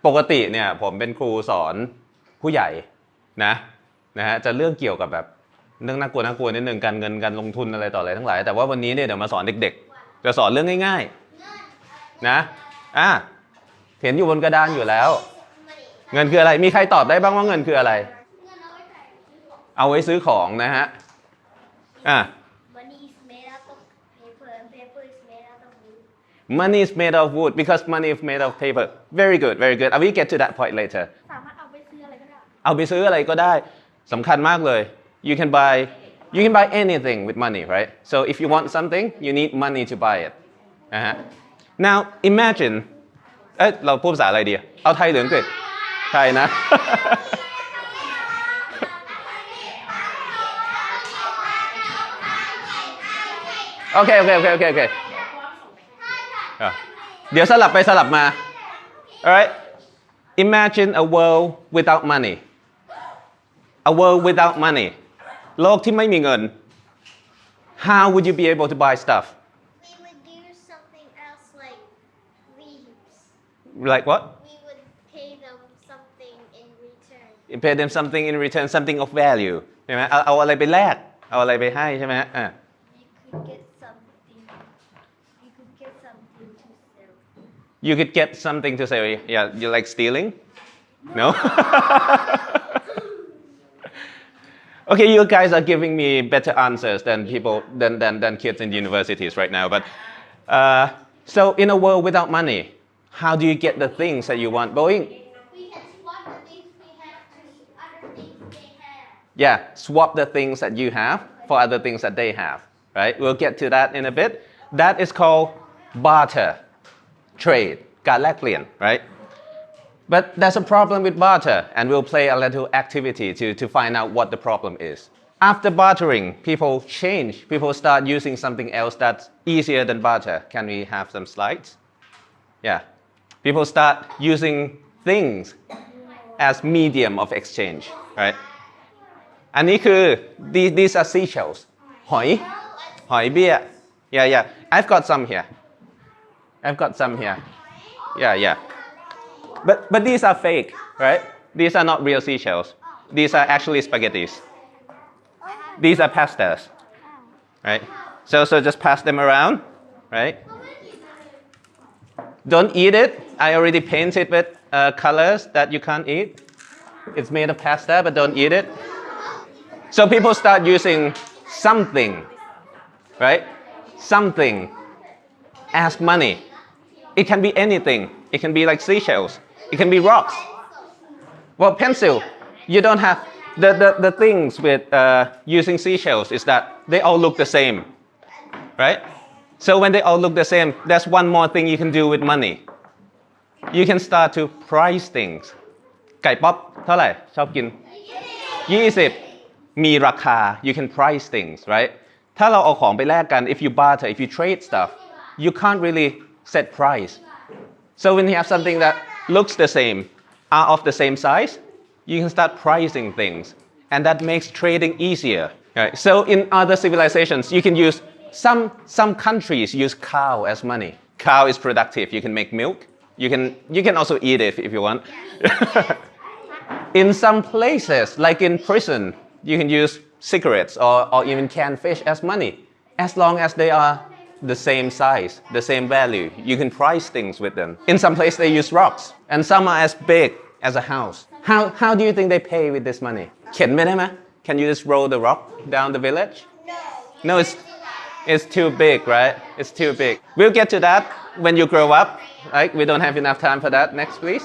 ปกติเนี่ยผมเป็นครูสอนผู้ใหญ่นะฮะจะเรื่องเกี่ยวกับแบบเรื่องน่ากลัวนิดนึงการเงินการลงทุนอะไรต่ออะไรทั้งหลายแต่ว่าวันนี้เนี่ยเดี๋ยวมาสอนเด็กๆจะสอนเรื่องง่ายๆนะเห็นอยู่บนกระดานอยู่แล้วเงินคืออะไรมีใครตอบได้บ้างว่าเงินคืออะไรเอาไว้ซื้อของนะฮะMoney is made of wood because money is made of paper. Very good, very good. I will get to that point later. สามารถเอาไปซื้ออะไรก็ได้เอาไปซื้ออะไรก็ได้สำคัญมากเลย You can buy anything with money, right? So if you want something, you need money to buy it. Now imagine เราพูดภาษาอะไรดีเอาไทยหรืออังกฤษไทยนะ โอเคเดี๋ยวสลับไปสลับมา alright imagine a world without money a world without money โลกที่ไม่มีเงิน how would you be able to buy stuff we would do something else like leaves like what we would pay them something in return you pay them something in return something of value ใช่ไหมเอาอะไรไปแลกเอาอะไรไปให้ใช่ไหมYou could get something to sell You could get something to say, yeah, you like stealing? No? Okay, you guys are giving me better answers than people, than kids in universities right now. But so in a world without money, how do you get the things that you want? We can swap the things we have to other things they have. Yeah, swap the things that you have for other things that they have, right? We'll get to that in a bit. That is called barter.Trade การแลกเปลี่ยน right but there's a problem with barter and we'll play a little activity to find out what the problem is after bartering people start using something else that's easier than barter can we have some slides yeah people start using things as medium of exchange right อันนี้คือ these are seashells หอยเบี้ย yeah I've got some here yeah but these are fake right these are not real seashells these are actually spaghettis these are pastas right so just pass them around right don't eat it I already painted with colors that you can't eat it's made of pasta but don't eat it so people start using something right something as money it can be anything it can be like seashells it can be rocks well pencil you don't have the things with using seashells is that they all look the same right so when they all look the same there's one more thing you can do with money you can start to price things ไก่ป๊อปเท่าไหร่ชอบกิน20มีราคา you can price things right ถ้าเราเอาของไปแลกกัน if you barter if you trade stuff you can't really set price so when you have something that looks the same are of the same size you can start pricing things and that makes trading easier right? So in other civilizations you can use some countries use cow as money cow is productive you can make milk you can also eat it if you want in some places like in prison you can use cigarettes or even canned fish as money as long as they are the same size, the same value. You can price things with them. In some places they use rocks, and some are as big as a house. How do you think they pay with this money? เข็นไปได้ไหม Can you just roll the rock down the village? No, it's too big, right? It's too big. We'll get to that when you grow up. Right? We don't have enough time for that. Next, please.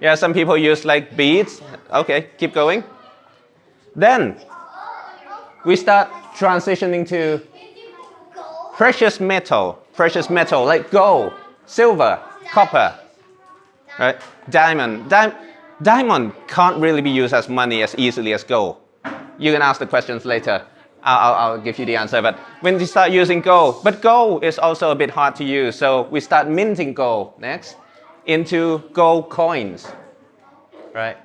Yeah, some people use like beads. Okay, keep going. Then we start transitioning to precious metal like gold, silver, copper, right? Diamond can't really be used as money as easily as gold. You can ask the questions later. I'll give you the answer. But when you start using gold, but gold is also a bit hard to use. So we start minting gold next into gold coins, right?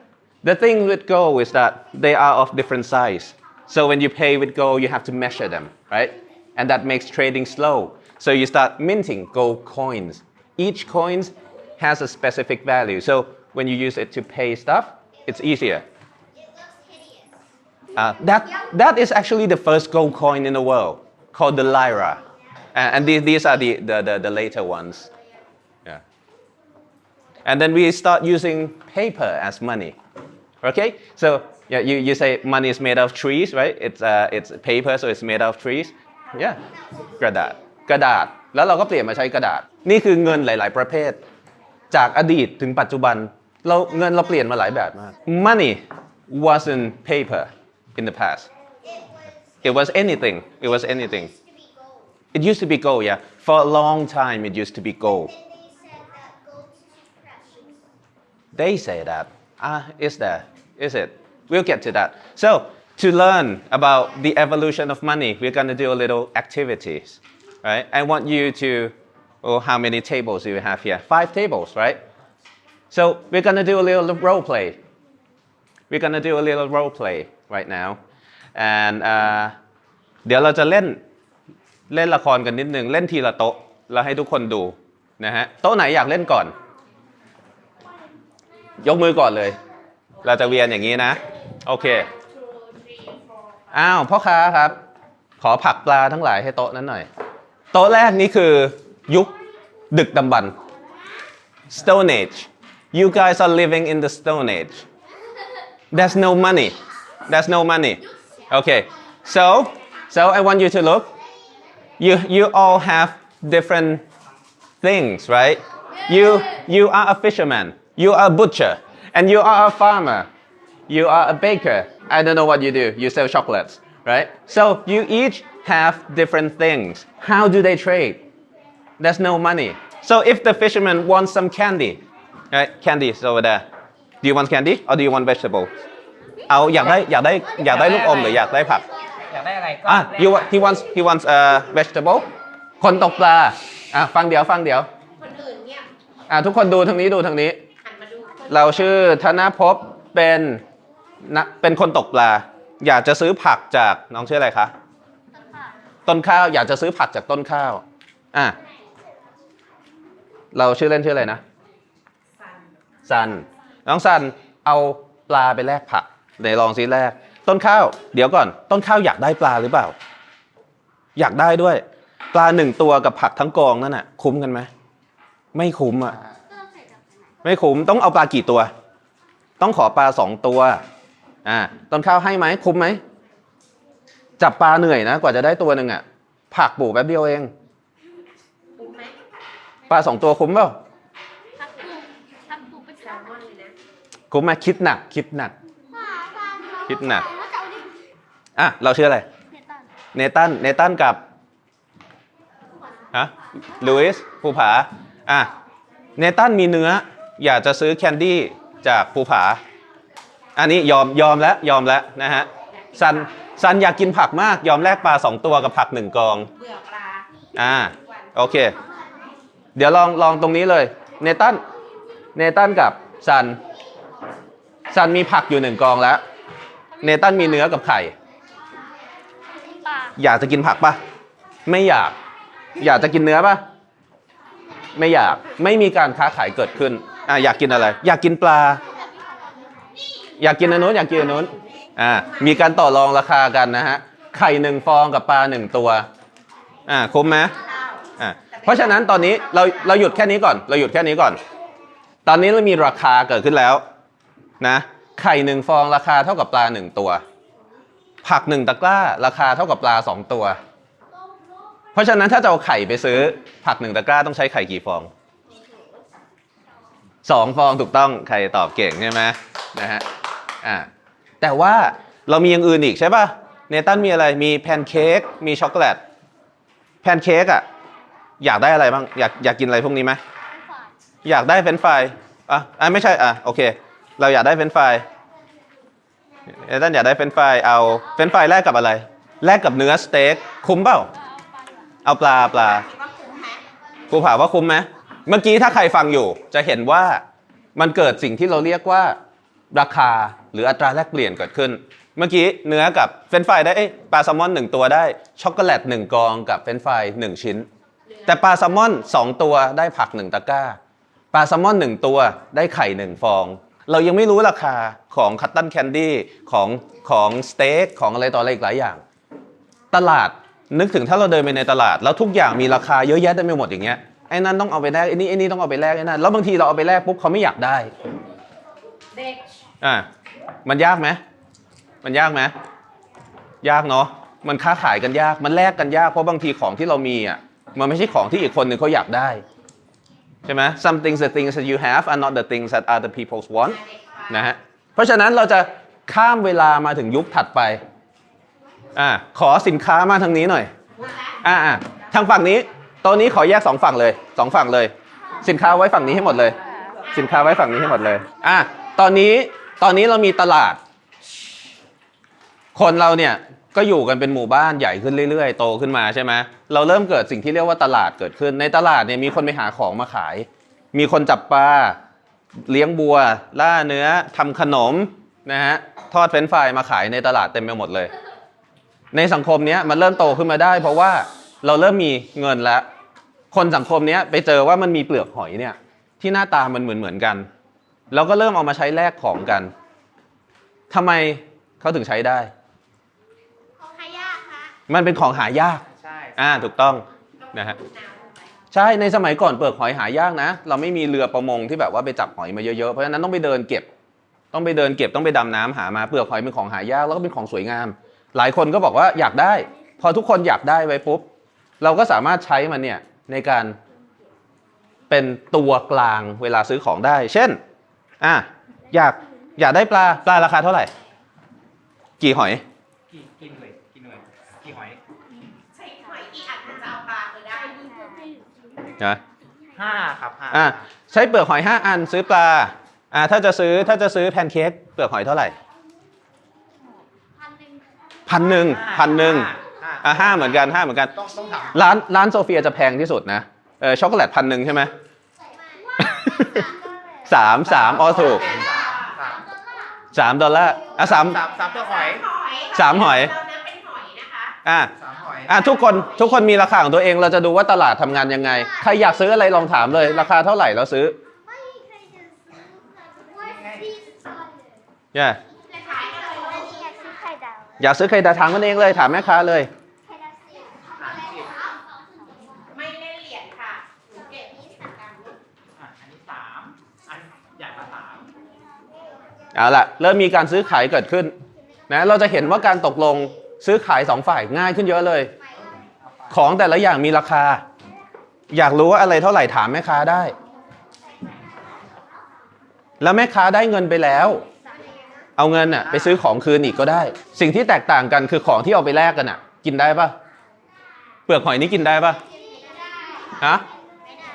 The thing with gold is that they are of different size. So when you pay with gold, you have to measure them, right? And that makes trading slow. So you start minting gold coins. Each coin has a specific value. So when you use it to pay stuff, it's easier. It looks hideous. That is actually the first gold coin in the world, called the lira, and these are the later ones. Yeah. And then we start using paper as money. Okay, so yeah, you say money is made of trees, right? It's paper, so it's made of trees. Yeah, กระดาษแล้วเราก็เปลี่ยนมาใช้กระดาษนี่คือเงินหลายๆประเภทจากอดีตถึงปัจจุบันเงินเราเปลี่ยนมาหลายแบบมาก Money wasn't paper in the past. It was anything. It was anything. It used to be gold, yeah. For a long time, it used to be gold. They say that. Is there? Is it? We'll get to that. So, to learn about the evolution of money, we're going to do a little activities, right? I want you to, how many tables do you have here? 5 tables, right? So, we're going to do a little role play. We're going to do a little role play right now. And เดี๋ยวเราจะเล่นละครกันนิดนึงเล่นทีละโต๊ะแล้วให้ทุกคนดูนะฮะโต๊ะไหนอยากเล่นก่อนยกมือก่อนเลยเราจะเวียนอย่างนี้นะโอเคอ้าวพ่อค้าครับขอผักปลาทั้งหลายให้โต๊ะนั้นหน่อยโต๊ะแรกนี้คือยุคดึกดำบรรพ์ Stone Age You guys are living in the Stone Age There's no money There's no money Okay so I want you to look You all have different things right You are a fisherman You are a butcher and you are a farmer You are a baker I don't know what you do You sell chocolates right So you each have different things How do they trade There's no money So if the fisherman wants some candy right candy is over there Do you want candy or do you want vegetable เอาอยากได้ลูกอมหรืออยากได้ผักอยากได้อะไรก็ he wants vegetable คนตกปลาฟังเดี๋ยวคนอื่นเนี่ย ทุกคนดูทางนี้หันมาดู เราชื่อธนภพเป็นคนตกปลาอยากจะซื้อผักจากน้องชื่ออะไรคะต้นข้าวอยากจะซื้อผักจากต้นข้าวเราชื่อเล่นชื่ออะไรนะซันน้องซันเอาปลาไปแลกผักไหนลองซิแลกต้นข้าวเดี๋ยวก่อนต้นข้าวอยากได้ปลาหรือเปล่าอยากได้ด้วยปลา1ตัวกับผักทั้งกองนั่นน่ะคุ้มกันไหมไม่คุ้มไม่คุ้มต้องเอาปลากี่ตัวต้องขอปลา2ตัวต้นข้าวให้ไหมคุ้มไหมจับปลาเหนื่อยนะกว่าจะได้ตัวหนึ่งผักปลูกแป๊บเดียวเองคุ้มไหมปลา2ตัวคุ้มเปล่าทับปูเป็นแซลมอนเลยนะคุ้มไหมคิดหนักเราชื่ออะไรเนตันกับลุยส์ภูผาเนตันมีเนื้ออยากจะซื้อแคนดี้จากภูผาอันนี้ยอมแล้วนะฮะซันอยากกินผักมากยอมแลกปลา2ตัวกับผัก1กองเบื่อปลาโอเคเดี๋ยวลองตรงนี้เลยเนตันกับซันมีผักอยู่1กองแล้วเนตันมีเนื้อกับไข่อยากจะกินผักปะไม่อยากจะกินเนื้อปะไม่อยากไม่มีการค้าขายเกิดขึ้นอยากกินอะไรอยากกินปลาอยากกินอันนู้นมีการต่อรองราคากันนะฮะไข่1ฟองกับปลา1ตัวคุ้มไหมเพราะฉะนั้นตอนนี้เราหยุดแค่นี้ก่อนตอนนี้เรามีราคาเกิดขึ้นแล้วนะไข่1ฟองราคาเท่ากับปลา1ตัวผัก1ตะกร้าราคาเท่ากับปลา2ตัวเพราะฉะนั้นถ้าจะเอาไข่ไปซื้อผัก1ตะกร้าต้องใช้ไข่กี่ฟอง2ฟองถูกต้องใครตอบเก่งใช่ไหมนะฮะแต่ว่าเรามีอย่างอื่นอีกใช่ป่ะเนตันมีอะไรมีแพนเค้กมีช็อกโกแลตแพนเค้กอยากได้อะไรบ้างอยากกินอะไรพวกนี้ไหมอยากได้เฟรนช์ฟรายไม่ใช่โอเคเราอยากได้เฟรนช์ฟรายเนตันอยากได้เฟรนช์ฟรายเอาเฟรนช์ฟรายแลกกับอะไรแลกกับเนื้อสเต็กคุ้มเปล่าเอาปลาภูผาว่าคุ้มไหมเมื่อกี้ถ้าใครฟังอยู่จะเห็นว่ามันเกิดสิ่งที่เราเรียกว่าราคาหรืออัตราแลกเปลี่ยนเกิดขึ้นเมื่อกี้เนื้อกับเฟรนช์ฟรายได้ปลาแซลมอน1ตัวได้ช็อกโกแลต1กองกับเฟรนช์ฟราย1ชิ้นแต่ปลาแซลมอน2ตัวได้ผัก1ตะกร้า ปลาแซลมอน1ตัวได้ไข่1ฟองเรายังไม่รู้ราคาของคัตตันแคนดี้ของสเต็กของอะไรต่ออะไรอีกหลายอย่างตลาดนึกถึงถ้าเราเดินไปในตลาดแล้วทุกอย่างมีราคาเยอะแยะเต็มไปหมดอย่างเงี้ยไอ้นั่นต้องเอาไปแลกไอ้นี่ต้องเอาไปแลกไอ้นั่นแล้วบางทีเราเอาไปแลกปุ๊บเขาไม่อยากได้เด็กมันยากไหมมันยากไหมยากเนาะมันค้าขายกันยากมันแลกกันยากเพราะบางทีของที่เรามีอ่ะมันไม่ใช่ของที่อีกคนหนึ่งเขาอยากได้ใช่ไหม some things the things that you have are not the things that other people want นะฮะเพราะฉะนั้นเราจะข้ามเวลามาถึงยุคถัดไปขอสินค้ามาทางนี้หน่อยทางฝั่งนี้โต๊ะนี้ขอแยก2ฝั่งเลย2ฝั่งเลยสินค้าไว้ฝั่งนี้ให้หมดเลยสินค้าไว้ฝั่งนี้ให้หมดเลยตอนนี้เรามีตลาดคนเราเนี่ยก็อยู่กันเป็นหมู่บ้านใหญ่ขึ้นเรื่อยๆโตขึ้นมาใช่ไหมเราเริ่มเกิดสิ่งที่เรียกว่าตลาดเกิดขึ้นในตลาดเนี่ยมีคนไปหาของมาขายมีคนจับปลาเลี้ยงบัวล่าเนื้อทำขนมนะฮะทอดเฟรนช์ฟรายมาขายในตลาดเต็มไปหมดเลยในสังคมนี้มันเริ่มโตขึ้นมาได้เพราะว่าเราเริ่มมีเงินแล้วคนสังคมนี้ไปเจอว่ามันมีเปลือกหอยเนี่ยที่หน้าตามันเหมือนกันเราก็เริ่มเอามาใช้แลกของกันทำไมเขาถึงใช้ได้ของหายากค่ะมันเป็นของหายากใช่ถูกต้องนะฮะใช่ในสมัยก่อนเปลือกหอยหายากนะเราไม่มีเรือประมงที่แบบว่าไปจับหอยมาเยอะๆเพราะฉะนั้นต้องไปเดินเก็บต้องไปดำน้ำหามาเปลือกหอยเป็นของหายากแล้วก็เป็นของสวยงามหลายคนก็บอกว่าอยากได้พอทุกคนอยากได้ไว้ปุ๊บเราก็สามารถใช้มันเนี่ยในการเป็นตัวกลางเวลาซื้อของได้เช่นอยากได้ปลาราคาเท่าไหร่กี่หอยกี่หน่วยกี่หอยใช้หอยกี่อันมันจะเอาปลาไปได้นะ5ครับใช้เปลือกหอย5อันซื้อปลาถ้าจะซื้อแพนเค้กเปลือกหอยเท่าไหร่1,000 5เหมือนกันต้องถามร้านโซเฟียจะแพงที่สุดนะช็อกโกแลต1,000ใช่ไหม3อ๋อถูก$33ตัวหอย3หอยเรานับเป็นหอยนะคะ3 หอยทุกคนมีราคาของตัวเองเราจะดูว่าตลาดทำงานยังไงใครอยากซื้ออะไรลองถามเลยราคาเท่าไหร่เราซื้อเนี่ยอยากซื้อไข่ดาวถามกันเองเลยถามแม่ค้าเลยไม่เล่นเหรียญค่ะเก็บนี้สักกันอันนี้3อันอย่างละ3เอาล่ะเริ่มมีการซื้อขายเกิดขึ้นนะเราจะเห็นว่าการตกลงซื้อขาย2ฝ่ายง่ายขึ้นเยอะเลยของแต่ละอย่างมีราคาอยากรู้ว่าอะไรเท่าไหร่ถามแม่ค้าได้แล้วแม่ค้าได้เงินไปแล้วเอาเงินไปซื้อของคืนอีกก็ได้สิ่งที่แตกต่างกันคือของที่เอาไปแลกกันกินได้ปะเปลือกหอยนี้กินได้ปะ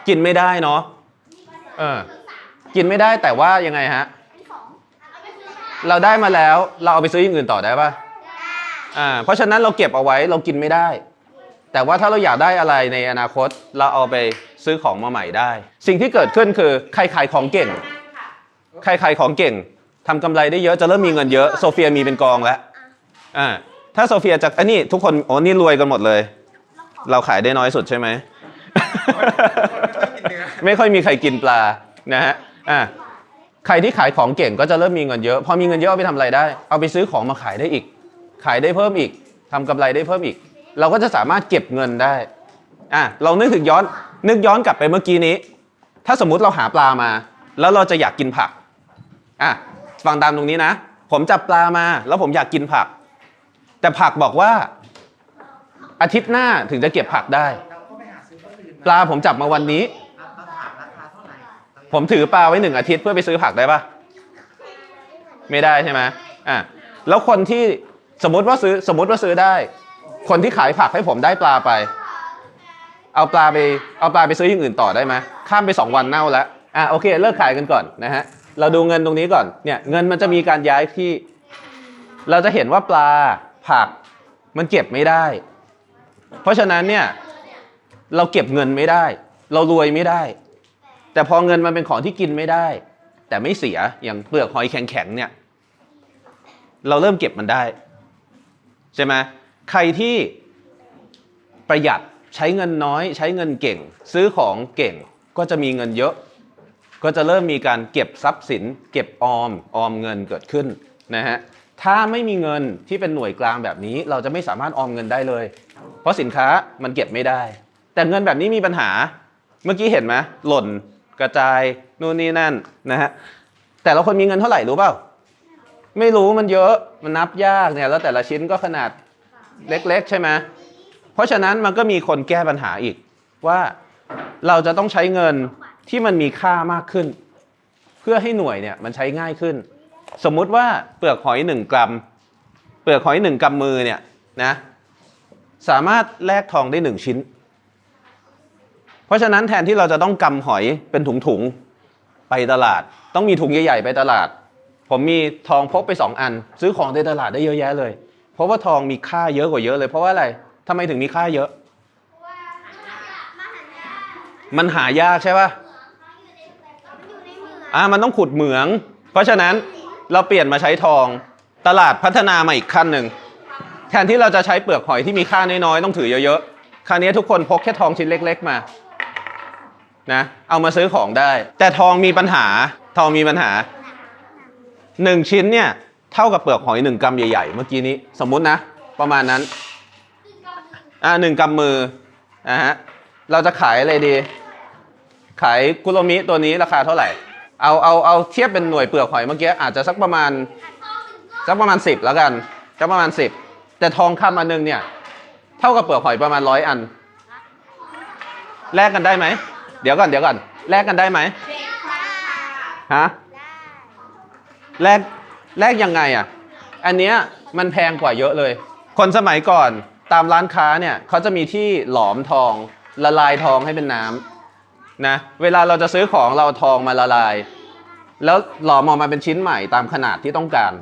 กินไม่ได้เนาะกินไม่ได้แต่ว่ายังไงฮะเราได้มาแล้วเราเอาไปซื้ออย่างอื่นต่อได้ปะเพราะฉะนั้นเราเก็บเอาไว้เรากินไม่ได้แต่ว่าถ้าเราอยากได้อะไรในอนาคตเราเอาไปซื้อของมาใหม่ได้สิ่งที่เกิดขึ้นคือใครขายของเก่งทำกำไรได้เยอะจะเริ่มมีเงินเยอะโซเฟียมีเป็นกองแล้วถ้าโซเฟียจากนี่ทุกคนนี่รวยกันหมดเลยเราขายได้น้อยสุดใช่ไหม ไม่ค่อยมีใครกินปลานะฮะใครที่ขายของเก่งก็จะเริ่มมีเงินเยอะพอมีเงินเยอะเอาไปทำอะไรได้เอาไปซื้อของมาขายได้อีกขายได้เพิ่มอีกทำกำไรได้เพิ่มอีกเราก็จะสามารถเก็บเงินได้เรานึกย้อนกลับไปเมื่อกี้นี้ถ้าสมมุติเราหาปลามาแล้วเราจะอยากกินผักฟังตามตรงนี้นะผมจับปลามาแล้วผมอยากกินผักแต่ผักบอกว่าอาทิตย์หน้าถึงจะเก็บผักได้ปลาผมจับมาวันนี้ผมถือปลาไว้1 อาทิตย์เพื่อไปซื้อผักได้ปะไม่ได้ใช่ไหมแล้วคนที่สมมติว่าซื้อได้คนที่ขายผักให้ผมได้ปลาไปเอาปลาไปซื้ออย่างอื่นต่อได้ไหมข้ามไป2 วันเน่าแล้วโอเคเลิกขายกันก่อนนะฮะเราดูเงินตรงนี้ก่อนเนี่ยเงินมันจะมีการย้ายที่เราจะเห็นว่าปลาผักมันเก็บไม่ได้เพราะฉะนั้นเนี่ยเราเก็บเงินไม่ได้เรารวยไม่ได้แต่พอเงินมันเป็นของที่กินไม่ได้แต่ไม่เสียอย่างเปลือกหอยแข็งๆเนี่ยเราเริ่มเก็บมันได้ใช่ไหมใครที่ประหยัดใช้เงินน้อยใช้เงินเก่งซื้อของเก่งก็จะมีเงินเยอะ ก็จะเริ่มมีการเก็บทรัพย์สิน เก็บออมเงินเกิดขึ้นนะฮะถ้าไม่มีเงินที่เป็นหน่วยกลางแบบนี้เราจะไม่สามารถออมเงินได้เลยเพราะสินค้ามันเก็บไม่ได้แต่เงินแบบนี้มีปัญหาเมื่อกี้เห็นไหมหล่นกระจายนู่นนี่นั่นนะฮะแต่ละคนมีเงินเท่าไหร่รู้เปล่าไม่รู้มันเยอะมันนับยากเนี่ยแล้วแต่ละชิ้นก็ขนาดเล็กๆใช่ไหมเพราะฉะนั้นมันก็มีคนแก้ปัญหาอีกว่าเราจะต้องใช้เงินที่มันมีค่ามากขึ้นเพื่อให้หน่วยเนี่ยมันใช้ง่ายขึ้นสมมุติว่าเปลือกหอย1 กรัมเปลือกหอย1 กำมือเนี่ยนะสามารถแลกทองได้1 ชิ้นเพราะฉะนั้นแทนที่เราจะต้องกำหอยเป็นถุงๆไปตลาดต้องมีถุงใหญ่ๆไปตลาดผมมีทองพกไป2 อันซื้อของในตลาดได้เยอะแยะเลยเพราะว่าทองมีค่าเยอะกว่าเยอะเลยเพราะว่าอะไรทำไมถึงมีค่าเยอะมันหายากใช่ป่ะมันต้องขุดเหมืองเพราะฉะนั้นเราเปลี่ยนมาใช้ทองตลาดพัฒนามาอีกขั้นหนึ่งแทนที่เราจะใช้เปลือกหอยที่มีค่าน้อยๆต้องถือเยอะๆคราวนี้ทุกคนพกแค่ทองชิ้นเล็กๆมานะเอามาซื้อของได้แต่ทองมีปัญหา1 ชิ้นเนี่ยเท่ากับเปลือกหอย1 กำใหญ่ๆเมื่อกี้นี้สมมุตินะประมาณนั้น1 กำมือฮะเราจะขายอะไรดีขายกุโรมิตัวนี้ราคาเท่าไหร่เอาเทียบเป็นหน่วยเปลือกหอยเมื่อกี้อาจจะสักประมาณ10แล้วกันสักประมาณ10แต่ทองคำอันนึงเนี่ยเท่ากับเปลือกหอยประมาณ100 อันแลกกันได้ไหมเดี๋ยวก่อนแลกกันได้ไหมฮะแลกยังไงอ่ะอันเนี้ยมันแพงกว่าเยอะเลยคนสมัยก่อนตามร้านค้าเนี่ยเขาจะมีที่หลอมทองละลายทองให้เป็นน้ำนะเวลาเราจะซื้อของเราทองมาละลายแล้วหลอมออกมาเป็นชิ้นใหม่ตามขนาดที่ต้องการ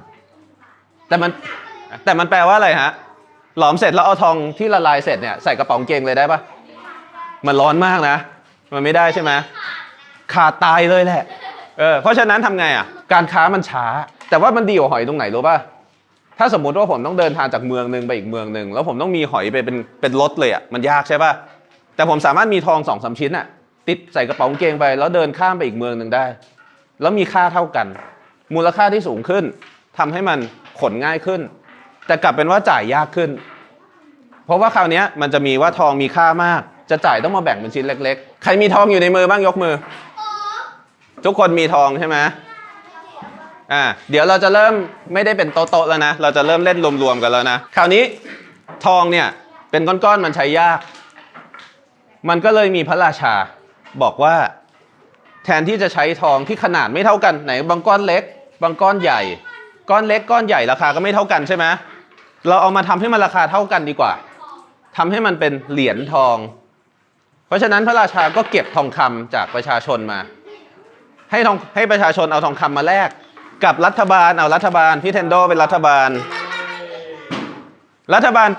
แต่มันแปลว่าอะไรฮะหลอมเสร็จแล้วเอาทองที่ละลายเสร็จเนี่ยใส่กระเป๋ากางเกงเลยได้ปะมันร้อนมากนะมันไม่ได้ใช่ไหมขาดตายเลยแหละเพราะฉะนั้นทำไงอ่ะการค้ามันช้าแต่ว่ามันดีกว่าหอยตรงไหนรู้ป่ะถ้าสมมุติว่าผมต้องเดินทางจากเมืองนึงไปอีกเมืองนึงแล้วผมต้องมีหอยไปเป็นรถเลยอ่ะมันยากใช่ป่ะแต่ผมสามารถมีทอง2-3 ชิ้นอ่ะติดใส่กระเป๋ากางเกงไปแล้วเดินข้ามไปอีกเมืองนึงได้แล้วมีค่าเท่ากันมูลค่าที่สูงขึ้นทำให้มันขนง่ายขึ้นแต่กลับเป็นว่าจ่ายยากขึ้นเพราะว่าคราวนี้มันจะมีว่าทองมีค่ามากจะจ่ายต้องมาแบ่งเป็นชิ้นเล็กๆใครมีทองอยู่ในมือบ้างยกมือทุกคนมีทองใช่ไหมเดี๋ยวเราจะเริ่มไม่ได้เป็นโต๊ะๆแล้วนะเราจะเริ่มเล่นรวมๆกันแล้วนะคราวนี้ทองเนี่ยเป็นก้อนๆมันใช้ยากมันก็เลยมีพระราชาบอกว่าแทนที่จะใช้ทองที่ขนาดไม่เท่ากันไหนบางก้อนเล็กบางก้อนใหญ่ก้อนเล็กก้อนใหญ่ราคาก็ไม่เท่ากันใช่ไหมเราเอามาทำให้มันราคาเท่ากันดีกว่าทำให้มันเป็นเหรียญทองเพราะฉะนั้นพระราชาก็เก็บทองคำจากประชาชนมาให้ประชาชนเอาทองคำมาแลกกับรัฐบาลพี่เทนโดเป็นรัฐบาล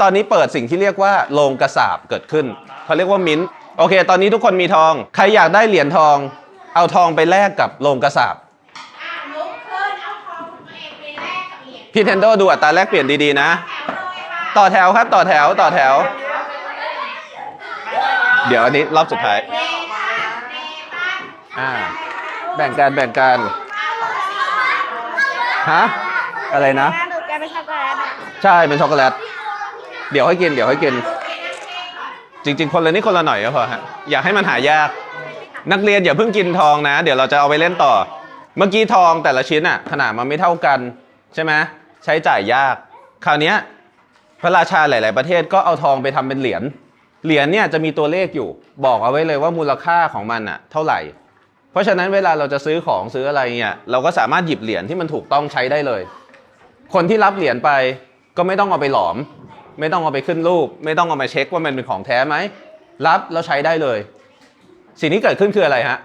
ตอนนี้เปิดสิ่งที่เรียกว่าโรงกระสาบเกิดขึ้นเขาเรียกว่ามิ้นท์โอเคตอนนี้ทุกคนมีทองใครอยากได้เหรียญทองเอาทองไปแลกกับโรงกระสาบพี่เทนโดดูอัตราแลกเปลี่ยนดีๆนะต่อแถวครับต่อแถวเดี๋ยวอันนี้รอบสุดท้ายแบ่งกันฮะอะไรนะใช่เป็นช็อกโกแลตเดี๋ยวให้กินจริงๆคนละนิดคนละหน่อยก็พอฮะอยากให้มันหายากนักเรียนอย่าเพิ่งกินทองนะเดี๋ยวเราจะเอาไปเล่นต่อเมื่อกี้ทองแต่ละชิ้นอ่ะขนาดมันไม่เท่ากันใช่ไหมใช้จ่ายยากคราวนี้พระราชาหลายๆประเทศก็เอาทองไปทำเป็นเหรียญเนี่ยจะมีตัวเลขอยู่บอกเอาไว้เลยว่ามูลค่าของมันอ่ะเท่าไหร่เพราะฉะนั้นเวลาเราจะซื้อของซื้ออะไรเนี่ยเราก็สามารถหยิบเหรียญที่มันถูกต้องใช้ได้เลยคนที่รับเหรียญไปก็ไม่ต้องเอาไปหลอมไม่ต้องเอาไปขึ้นรูปไม่ต้องเอามาเช็คว่ามันเป็นของแท้ไหมรับแล้วใช้ได้เลยสิ่งที่เกิดขึ้นคืออะไรฮะ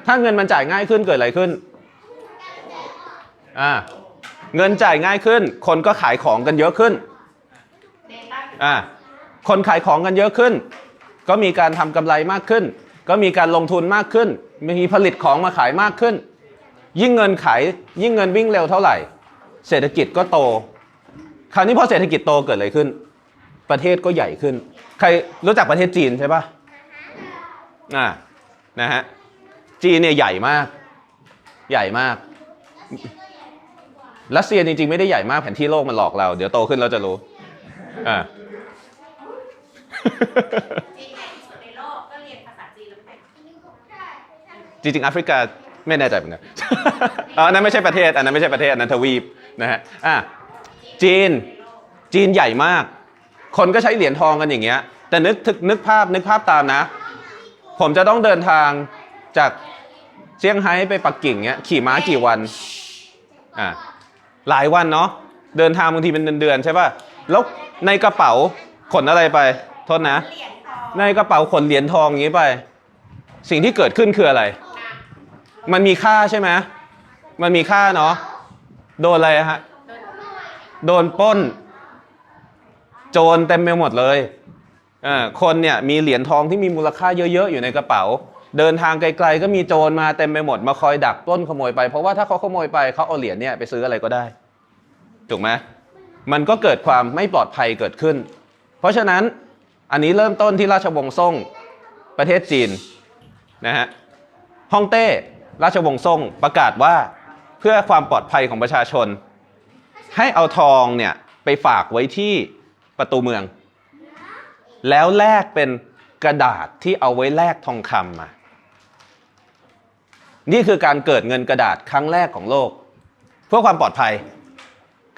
ถ้าเงินมันจ่ายง่ายขึ้นเกิดอะไรขึ้นเงินจ่ายง่ายขึ้นคนก็ขายของกันเยอะขึ้นคนขายของกันเยอะขึ้นก็มีการทำกำไรมากขึ้นก็มีการลงทุนมากขึ้นมีผลิตของมาขายมากขึ้นยิ่งเงินวิ่งเร็วเท่าไหร่เศรษฐกิจก็โตคราวนี้พอเศรษฐกิจโตเกิดอะไรขึ้นประเทศก็ใหญ่ขึ้นใครรู้จักประเทศจีนใช่ปะ นะฮะจีนเนี่ยใหญ่มากใหญ่มากรัสเซียจริงๆไม่ได้ใหญ่มากแผนที่โลกมันหลอกเราเดี๋ยวโตขึ้นเราจะรู้จีนใหญ่ที่สุดในโลกก็เรียนภาษาจีนแล้วไหม จริงๆแอฟริกาไม่แน่ใจเหมือนกัน อันนั้นไม่ใช่ประเทศอันนั้นไม่ใช่ประเทศอันนั้นทวีปนะฮะจีนใหญ่มากคนก็ใช้เหรียญทองกันอย่างเงี้ยแต่นึกภาพตามนะผมจะต้องเดินทางจากเซี่ยงไฮ้ไปปักกิ่งเงี้ยขี่ม้ากี่วันหลายวันเนาะเดินทางบางทีเป็นเดือนๆใช่ป่ะแล้วในกระเป๋าขนอะไรไปโทษนะในกระเป๋าขนเหรียญทองอย่างนี้ไปสิ่งที่เกิดขึ้นคืออะไรมันมีค่าใช่ไหมมันมีค่าเนาะโดนอะไรฮะโดนปล้นโจรเต็มไปหมดเลยคนเนี่ยมีเหรียญทองที่มีมูลค่าเยอะๆอยู่ในกระเป๋าเดินทางไกลๆก็มีโจรมาเต็มไปหมดมาคอยดักปล้นขโมยไปเพราะว่าถ้าเขาขโมยไปเขาเอาเหรียญเนี่ยไปซื้ออะไรก็ได้ถูกไหมมันก็เกิดความไม่ปลอดภัยเกิดขึ้นเพราะฉะนั้นอันนี้เริ่มต้นที่ราชวงศ์ซ่งประเทศจีนนะฮะฮ่องเต้ราชวงศ์ซ่งประกาศว่าเพื่อความปลอดภัยของประชาชนให้เอาทองเนี่ยไปฝากไว้ที่ประตูเมืองแล้วแลกเป็นกระดาษที่เอาไว้แลกทองคำมานี่คือการเกิดเงินกระดาษครั้งแรกของโลกเพื่อความปลอดภัย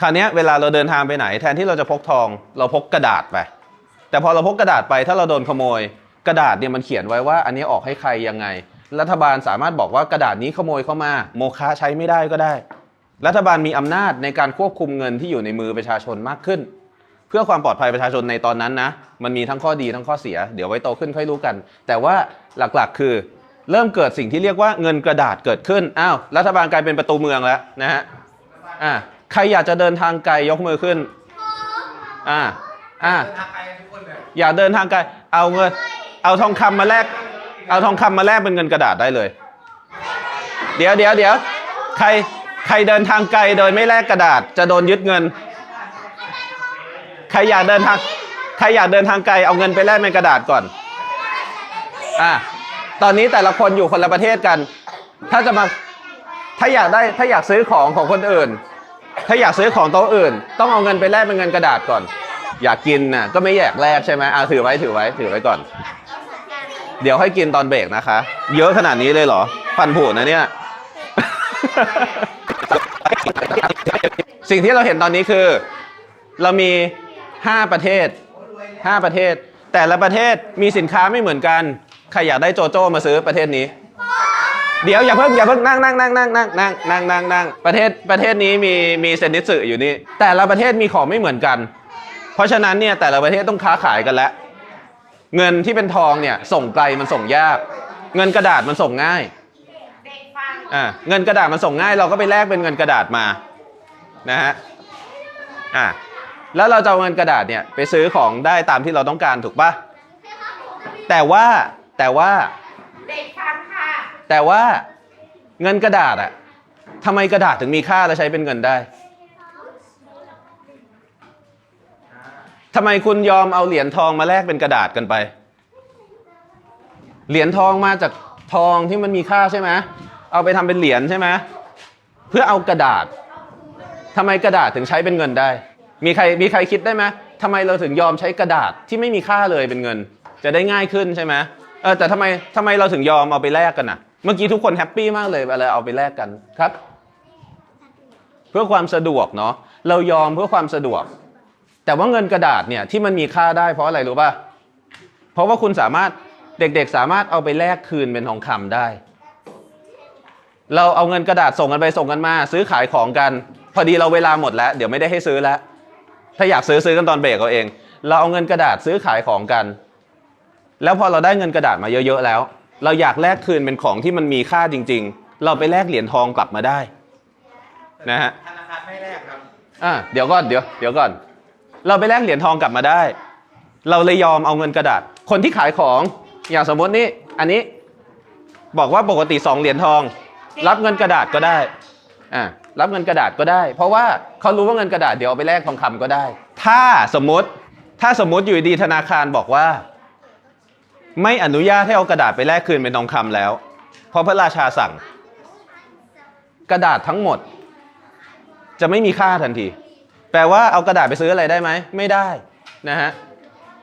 คราวนี้เวลาเราเดินทางไปไหนแทนที่เราจะพกทองเราพกกระดาษไปแต่พอเราพกกระดาษไปถ้าเราโดนขโมยกระดาษเนี่ยมันเขียนไว้ว่าอันนี้ออกให้ใครยังไงรัฐบาลสามารถบอกว่ากระดาษนี้ขโมยเข้ามาโมฆะใช้ไม่ได้ก็ได้รัฐบาลมีอำนาจในการควบคุมเงินที่อยู่ในมือประชาชนมากขึ้นเพื่อความปลอดภัยประชาชนในตอนนั้นนะมันมีทั้งข้อดีทั้งข้อเสียเดี๋ยวไว้โตขึ้นค่อยรู้กันแต่ว่าหลักๆคือเริ่มเกิดสิ่งที่เรียกว่าเงินกระดาษเกิดขึ้นอ้าวรัฐบาลกลายเป็นประตูเมืองแล้วนะฮะใครอยากจะเดินทางไกลยกมือขึ้นอยากเดินทางไกลเอาทองคำมาแลกเป็นเงินกระดาษได้เลยเดี๋ยวใครเดินทางไกลโดยไม่แลกกระดาษจะโดนยึดเงินใครอยากเดินทางไกลเอาเงินไปแลกเป็นกระดาษก่อนตอนนี้แต่ละคนอยู่คนละประเทศกันถ้าอยากซื้อของคนอื่นถ้าอยากซื้อของโต๊ะอื่นต้องเอาเงินไปแลกเป็นเงินกระดาษก่อนอยากกินน่ะก็ไม่อยากแลกใช่ไหมถือไว้ก่อนเดี๋ยวให้กินตอนเบรกนะคะเยอะขนาดนี้เลยเหรอฟันผุนะเนี่ย สิ่งที่เราเห็นตอนนี้คือเรามี5ประเทศแต่ละประเทศมีสินค้าไม่เหมือนกันใครอยากได้โจโจ้มาซื้อประเทศนี้เดี๋ยวอย่าเพิ่งนั่งประเทศนี้มีเซนนิสึอยู่นี่แต่ละประเทศมีของไม่เหมือนกันเพราะฉะนั้นเนี่ยแต่ละประเทศต้องค้าขายกันแล้วเงินที่เป็นทองเนี่ยส่งไกลมันส่งยากเงินกระดาษมันส่งง่ายเงินกระดาษมันส่งง่ายเราก็ไปแลกเป็นเงินกระดาษมานะฮะแล้วเราจะเอาเงินกระดาษเนี่ยไปซื้อของได้ตามที่เราต้องการถูกปะแต่ว่าเงินกระดาษอะทำไมกระดาษถึงมีค่าและใช้เป็นเงินได้ทำไมคุณยอมเอาเหรียญทองมาแลกเป็นกระดาษกันไปเหรียญทองมาจากทองที่มันมีค่าใช่ไหมเอาไปทำเป็นเหรียญใช่ไหมเพื่อเอากระดาษทำไมกระดาษถึงใช้เป็นเงินได้มีใครคิดได้ไหมทำไมเราถึงยอมใช้กระดาษที่ไม่มีค่าเลยเป็นเงินจะได้ง่ายขึ้นใช่ไหมแต่ทำไมเราถึงยอมเอาไปแลกกันน่ะเมื่อกี้ทุกคนแฮปปี้มากเลยเวลาเอาไปแลกกันครับเพื่อความสะดวกเนาะเรายอมเพื่อความสะดวกแต่ว่าเงินกระดาษเนี่ยที่มันมีค่าได้เพราะอะไรรู้ป่ะเพราะว่าคุณสามารถเด็กๆสามารถเอาไปแลกคืนเป็นทองคำได้เราเอาเงินกระดาษส่งกันไปส่งกันมาซื้อขายของกันพอดีเราเวลาหมดแล้วเดี๋ยวไม่ได้ให้ซื้อแล้วถ้าอยากซื้อกันตอนเบรกเอาเองเราเอาเงินกระดาษซื้อขายของกันแล้วพอเราได้เงินกระดาษมาเยอะๆแล้วเราอยากแลกคืนเป็นของที่มันมีค่าจริงๆเราไปแลกเหรียญทองกลับมาได้นะฮะธนาคารไม่แลกครับเดี๋ยวก่อนเราไปแลกเหรียญทองกลับมาได้เราเลยยอมเอาเงินกระดาษคนที่ขายของอย่างสมมตินี่อันนี้บอกว่าปกติ2เหรียญทองรับเงินกระดาษก็ได้รับเงินกระดาษก็ได้เพราะว่าเขารู้ว่าเงินกระดาษเดี๋ยวเอาไปแลกทองคำก็ได้ถ้าสมมติอยู่ดีธนาคารบอกว่า ไม่อนุญาตให้เอากระดาษไปแลกคืนเป็นทองคำแล้วเพราะพระราชาสั่งกระดาษทั้งหมดจะไม่มีค่าทันทีแปลว่าเอากระดาษไปซื้ออะไรได้ไหมไม่ได้นะฮะ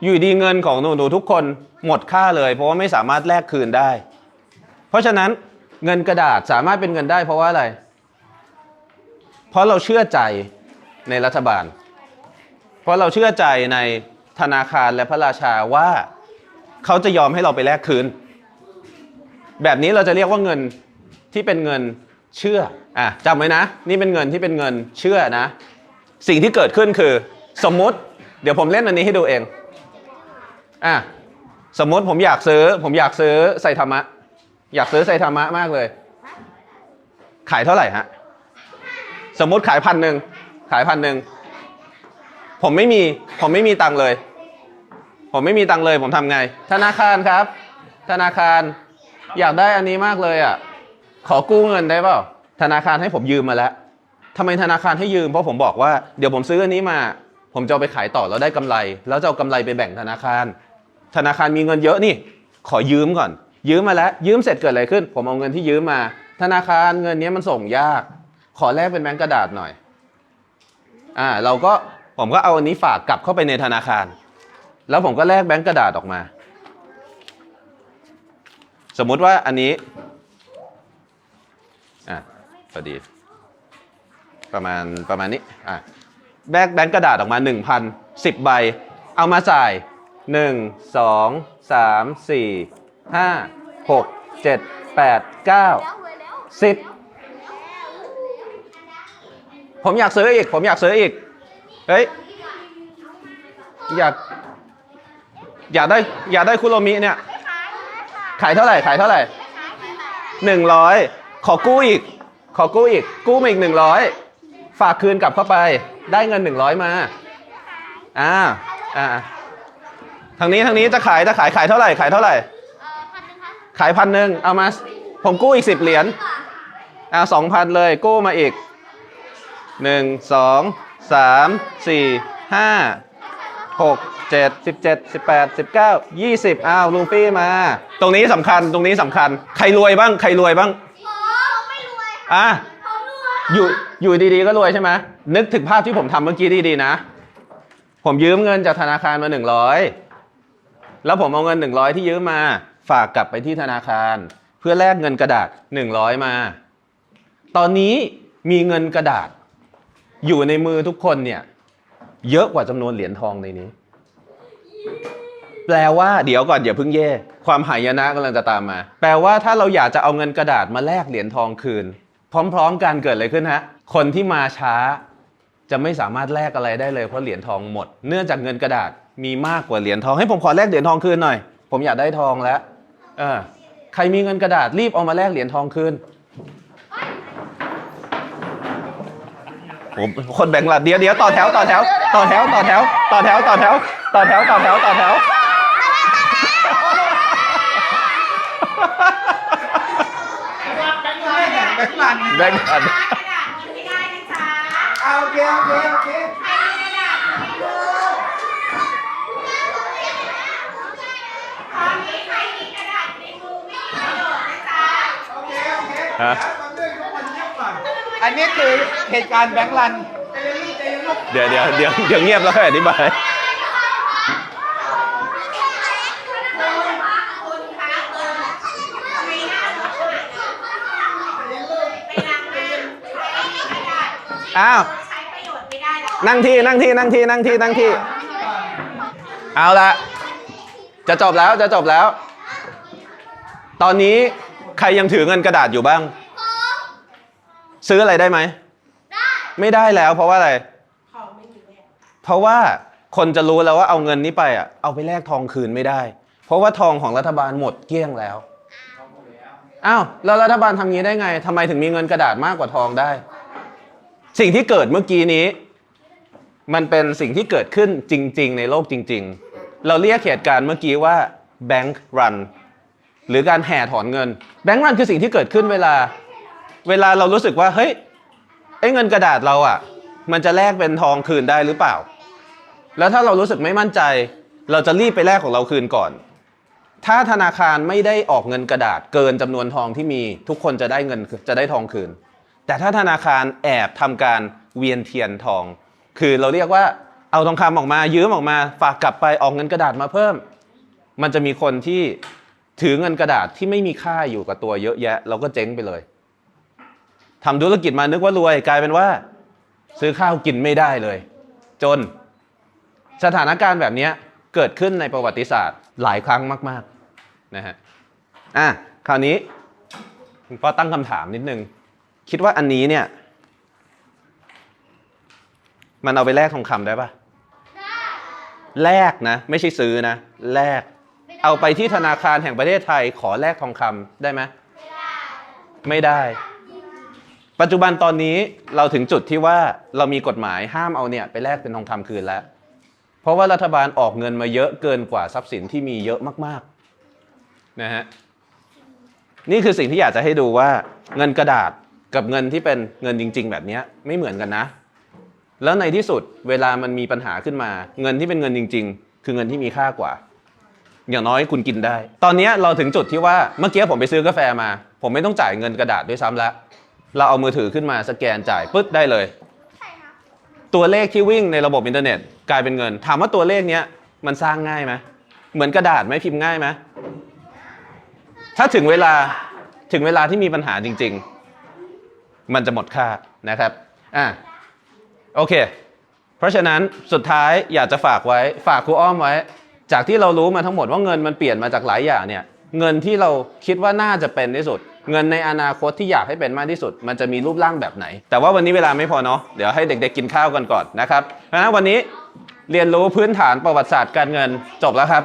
อยู่ดีเงินของหนูทุกคนหมดค่าเลยเพราะว่าไม่สามารถแลกคืนได้เพราะฉะนั้นเงินกระดาษสามารถเป็นเงินได้เพราะว่าอะไรเพราะเราเชื่อใจในรัฐบาลเพราะเราเชื่อใจในธนาคารและพระราชาว่าเขาจะยอมให้เราไปแลกคืนแบบนี้เราจะเรียกว่าเงินที่เป็นเงินเชื่อจำไว้นะนี่เป็นเงินที่เป็นเงินเชื่อนะสิ่งที่เกิดขึ้นคือสมมุติเดี๋ยวผมเล่นอันนี้ให้ดูเองสมมุติผมอยากซื้อไซทามะอยากซื้อไซทามะมากเลยขายเท่าไหร่ฮะสมมุติขาย1,000ผมไม่มีตังค์เลยผมทำไงธนาคารครับธนาคารอยากได้อันนี้มากเลยขอกู้เงินได้เปล่าธนาคารให้ผมยืมมาแล้วทำไมธนาคารให้ยืมเพราะผมบอกว่าเดี๋ยวผมซื้ออันนี้มาผมจะเอาไปขายต่อแล้วได้กำไรแล้วจะเอากำไรไปแบ่งธนาคารมีเงินเยอะนี่ขอยืมก่อนยืมมาแล้วยืมเสร็จเกิดอะไรขึ้นผมเอาเงินที่ยืมมาธนาคารเงินนี้มันส่งยากขอแลกเป็นแบงก์กระดาษหน่อยผมก็เอาอันนี้ฝากกลับเข้าไปในธนาคารแล้วผมก็แลกแบงก์กระดาษออกมาสมมุติว่าอันนี้พอดีประมาณนี้แบงก์กระดาษออกมา 1,000 10 ใบเอามาจ่าย1 2 3 4 5 6 7 8 9 10ผมอยากซื้ออีกเฮ้ยอยากได้คุโรมิเนี่ยขายเท่าไหร่100ขอกู้อีกกู้มาอีก100ฝากคืนกลับเข้าไปได้เงิน100มาทางนี้จะขายเท่าไหร่ขาย1,000ขาย1,000เอามาผมกู้อีก10 เหรียญ2,000เลยกู้มาอีก1 2 3 4 5 6 7 17 18 19 20ลุงฟี่มาตรงนี้สำคัญใครรวยบ้างไม่รวยอยู่ดีๆก็รวยใช่ไหมนึกถึงภาพที่ผมทำเมื่อกี้ดีๆนะผมยืมเงินจากธนาคารมา100แล้วผมเอาเงิน100ที่ยืมมาฝากกลับไปที่ธนาคารเพื่อแลกเงินกระดาษ100มาตอนนี้มีเงินกระดาษอยู่ในมือทุกคนเนี่ยเยอะกว่าจำนวนเหรียญทองในนี้แปลว่าเดี๋ยวก่อนอย่าเพิ่งแย่ความหายนะกำลังจะตามมาแปลว่าถ้าเราอยากจะเอาเงินกระดาษมาแลกเหรียญทองคืนพร้อมๆกันเกิดอะไรขึ้นฮะคนที่มาช้าจะไม่สามารถแลกอะไรได้เลยเพราะเหรียญทองหมดเนื่องจากเงินกระดาษมีมากกว่าเหรียญทองให้ผมขอแลกเหรียญทองคืนหน่อยผมอยากได้ทองแล้วใครมีเงินกระดาษรีบเอามาแลกเหรียญทองคืนคนแบ่งหลัดเดี๋ยวต่อแถวแบ่งหลัดไม่ได้นะจ๊ะโอเคใครมีกระดาษไม่รู้ตอนนี้ใครมีกระดาษในมือไม่มีประโยชน์นะจ๊ะโอเคอันนี้คือเหตุการณ์แบงค์รันเดี๋ยวเงียบแล้วค่อยอธิบายใช้ประโยชน์ไม่ได้แล้วนั่งที่เอาละจะจบแล้วตอนนี้ใครยังถือเงินกระดาษอยู่บ้างซื้ออะไรได้ไหมไม่ได้แล้วเพราะว่าอะไรเพราะว่าคนจะรู้แล้วว่าเอาเงินนี้ไปเอาไปแลกทองคืนไม่ได้เพราะว่าทองของรัฐบาลหมดเกลี้ยงแล้วแล้วรัฐบาลทำงี้ได้ไงทำไมถึงมีเงินกระดาษมากกว่าทองได้สิ่งที่เกิดเมื่อกี้นี้มันเป็นสิ่งที่เกิดขึ้นจริงๆในโลกจริงๆเราเรียกเหตุการณ์เมื่อกี้ว่า bank run หรือการแห่ถอนเงิน bank run คือสิ่งที่เกิดขึ้นเวลาเรารู้สึกว่าเฮ้ยเงินกระดาษเรามันจะแลกเป็นทองคืนได้หรือเปล่าแล้วถ้าเรารู้สึกไม่มั่นใจเราจะรีบไปแลกของเราคืนก่อน ถ้าธนาคารไม่ได้ออกเงินกระดาษเกินจำนวนทองที่มีทุกคนจะได้เงินจะได้ทองคืนแต่ถ้าธนาคารแอบทำการเวียนเทียนทองคือเราเรียกว่าเอาทองคำออกมายืมออกมาฝากกลับไปออกเงินกระดาษมาเพิ่มมันจะมีคนที่ถือเงินกระดาษที่ไม่มีค่าอยู่กับตัวเยอะแยะเราก็เจ๊งไปเลยทำธุรกิจมานึกว่ารวยกลายเป็นว่าซื้อข้าวกินไม่ได้เลยจนสถานการณ์แบบนี้เกิดขึ้นในประวัติศาสตร์หลายครั้งมากๆนะฮะคราวนี้คุณพ่อตั้งคำถามนิดนึงคิดว่าอันนี้เนี่ยมันเอาไปแลกทองคำได้ปะแลกนะไม่ใช่ซื้อนะแลกเอาไปที่ธนาคารแห่งประเทศไทยขอแลกทองคำได้ไหมไม่ได้ปัจจุบันตอนนี้เราถึงจุดที่ว่าเรามีกฎหมายห้ามเอาเนี่ยไปแลกเป็นทองคำคืนแล้วเพราะว่ารัฐบาลออกเงินมาเยอะเกินกว่าทรัพย์สินที่มีเยอะมากๆนะฮะนี่คือสิ่งที่อยากจะให้ดูว่าเงินกระดาษกับเงินที่เป็นเงินจริงๆแบบนี้ไม่เหมือนกันนะแล้วในที่สุดเวลามันมีปัญหาขึ้นมาเงินที่เป็นเงินจริงๆคือเงินที่มีค่ากว่าอย่างน้อยคุณกินได้ตอนนี้เราถึงจุดที่ว่าเมื่อกี้ผมไปซื้อกาแฟมาผมไม่ต้องจ่ายเงินกระดาษด้วยซ้ำแล้วเราเอามือถือขึ้นมาสแกนจ่ายปึ๊ดได้เลยตัวเลขที่วิ่งในระบบอินเทอร์เน็ตกลายเป็นเงินถามว่าตัวเลขนี้มันสร้างง่ายไหมเหมือนกระดาษไหมพิมพ์ง่ายไหมถ้าถึงเวลาที่มีปัญหาจริงๆมันจะหมดค่านะครับโอเคเพราะฉะนั้นสุดท้ายอยากจะฝากครูอ้อมไว้จากที่เรารู้มาทั้งหมดว่าเงินมันเปลี่ยนมาจากหลายอย่างเนี่ยเงินที่เราคิดว่าน่าจะเป็นที่สุดเงินในอนาคตที่อยากให้เป็นมากที่สุดมันจะมีรูปร่างแบบไหนแต่ว่าวันนี้เวลาไม่พอเนาะเดี๋ยวให้เด็กๆกินข้าวกันก่อนนะครับเพราะฉะนั้นวันนี้เรียนรู้พื้นฐานประวัติศาสตร์การเงินจบแล้วครับ